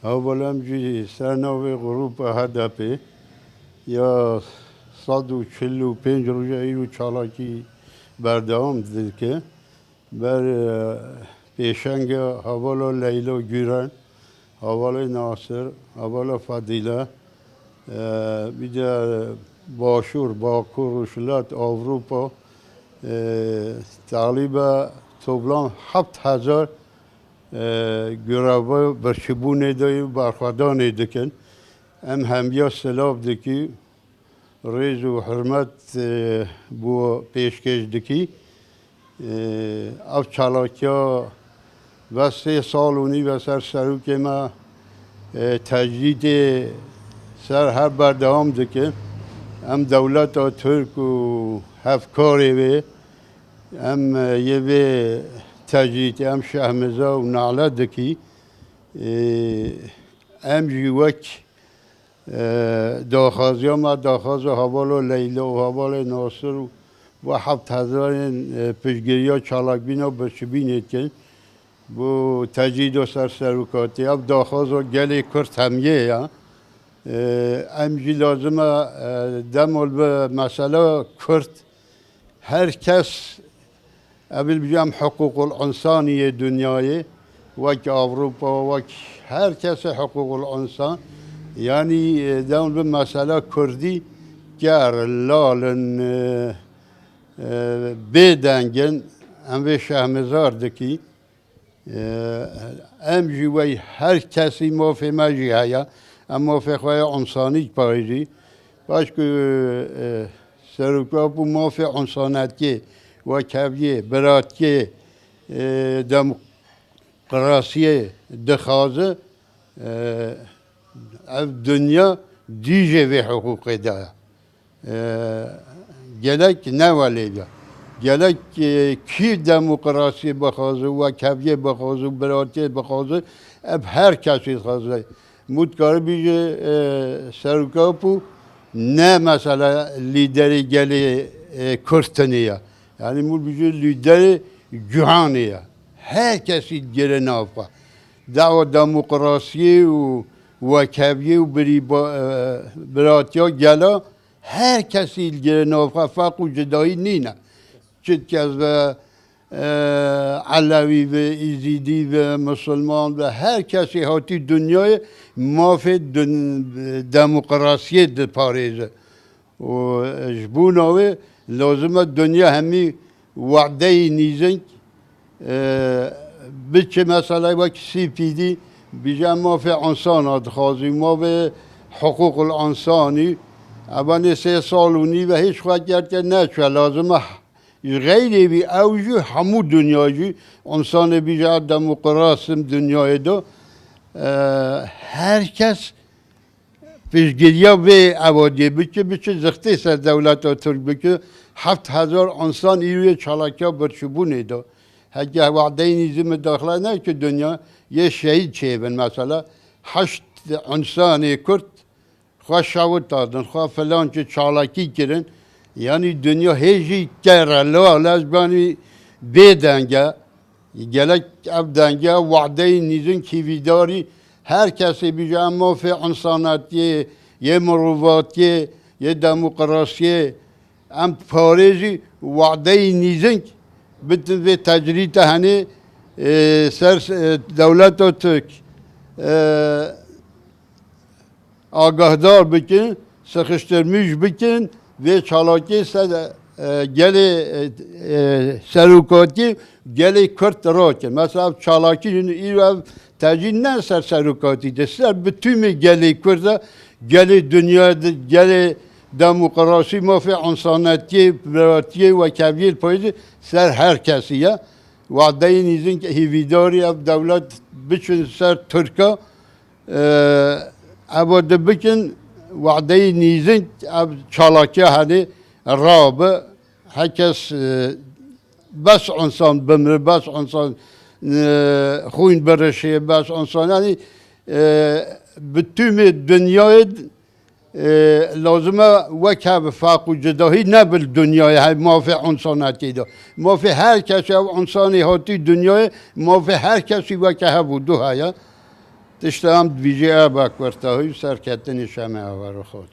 اولا جی سرناو غروب هدفه یا 145 روزه ایرو چالاکی بردام دید که بر پیشنگ حوالا لیلا گیرن حوالا ناصر حوالا فضیله بیده باشور باکور روشلات اروپا تقریبا توبلان 7000 گرابا برشبونه دایی برخوادانه دکن ام همیا سلاف دکی ریز و حرمت بو پیشکش دکی او چالاکیا و 3 سال و نی و سر که ما تجدید سر هر بردهام دکن ام دولت ترک و هفکاری وی ام یه وی تجدید ام شهمزا و نعله دکی ام جیوک داخازی ما داخاز حوالا لیلا و حوالا ناصر و 7000 پیشگیری ها چالاک بینا برشبین کن بو تجدید و سروکاتی اب داخاز و گلی کرد همیه یا ام جی لازمه دمال به مسئله کرد هر کس اول بجام حقوق الانسانی دنیای وک اروپا وک هر کس حقوق الانسان یعنی دمال به مسئله کردی گر لالن بدنگن ام به شهمزار دکی ام جوی هر کسی موفق مجی هیا ام موفق های انسانی پایدی باش که سروکا بو موفق انسانیتی و کبیه براتی دموکراسی دخازه دنیا دیجه و حقوق داره گلک نوالیده گلک کی دموکراسی بخوازه و کبیه بخوازه و براتی بخوازه اب هر کسی خوازه مدکار بیجه سرکاپو نه مثلا لیدری گلی کرتنیه یعنی مول بیجه لیدری جهانیه هر کسی گره نافه دعوه دموکراسی و کبیه و براتی ها گلا هر کسی گره نافه فرق و جدایی نینه چید که از علوی و ایزیدی و مسلمان و هر کسی هاتی دنیای مافی دموکراسی ده پاریزه و جبوناوی لازمه دنیا همی وعده نیزنگ بچه مثلا وقت CPD بیجا مافی انسان ادخازی مافی حقوق الانسانی اولی 3 سال و نی و هیچ خواهد کرد که نشوه لازمه غیری بی اوجو همو دنیایی انسان بیجا دموکراسیم دنیای دو هر کس پیشگیری و عوادی بچه زخته سر دولت ها ترک بکه 7000 انسان ایروی چالاکیا برشبونه دو هگه وعده نیزم داخله نه که دنیا یه شهید چه بن مثلا 8 انسان کرد خواه شاود دادن خواه فلان که چالاکی کرن یعنی دنیا هیچی کره لاز بانی بدنگه گلک اب دنگه وعده نیزن کیویداری هر کسی بیجا اما فی انساناتی یه مروواتی یه دموکراسی ام پاريزي وعدي نيزنك بتنفي تجريد هني سر دولت ترک آگاهدار بکن سخشترمیش بکن و چالاکی سر گلی سروکاتی گلی کرد را کن مثلا چالاکی ایرو تجید نه سر سروکاتی ده سر بتومی گلی کرد گلی دنیا گلی دموکراسی مافی انسانیتی براتی و کبیر پاییز سر هر کسیه وعده نیزین که هیویداری اب دولت بچن سر ترکا اباده بکن وعده نیزین اب چالاکی هنی رابه هکس بس انسان بمره بس انسان خوین برشه بس انسان یعنی بتوم دنیای لازمه وکه فرق و جدایی نه بل دنیای های مافی انسانیتی دا مافی هر کسی و انسانی هاتی دنیای مافی هر کسی وکه ها بودو هیا تشتهم ویژه ابک ورتاهی سرکتنی شمه آور خود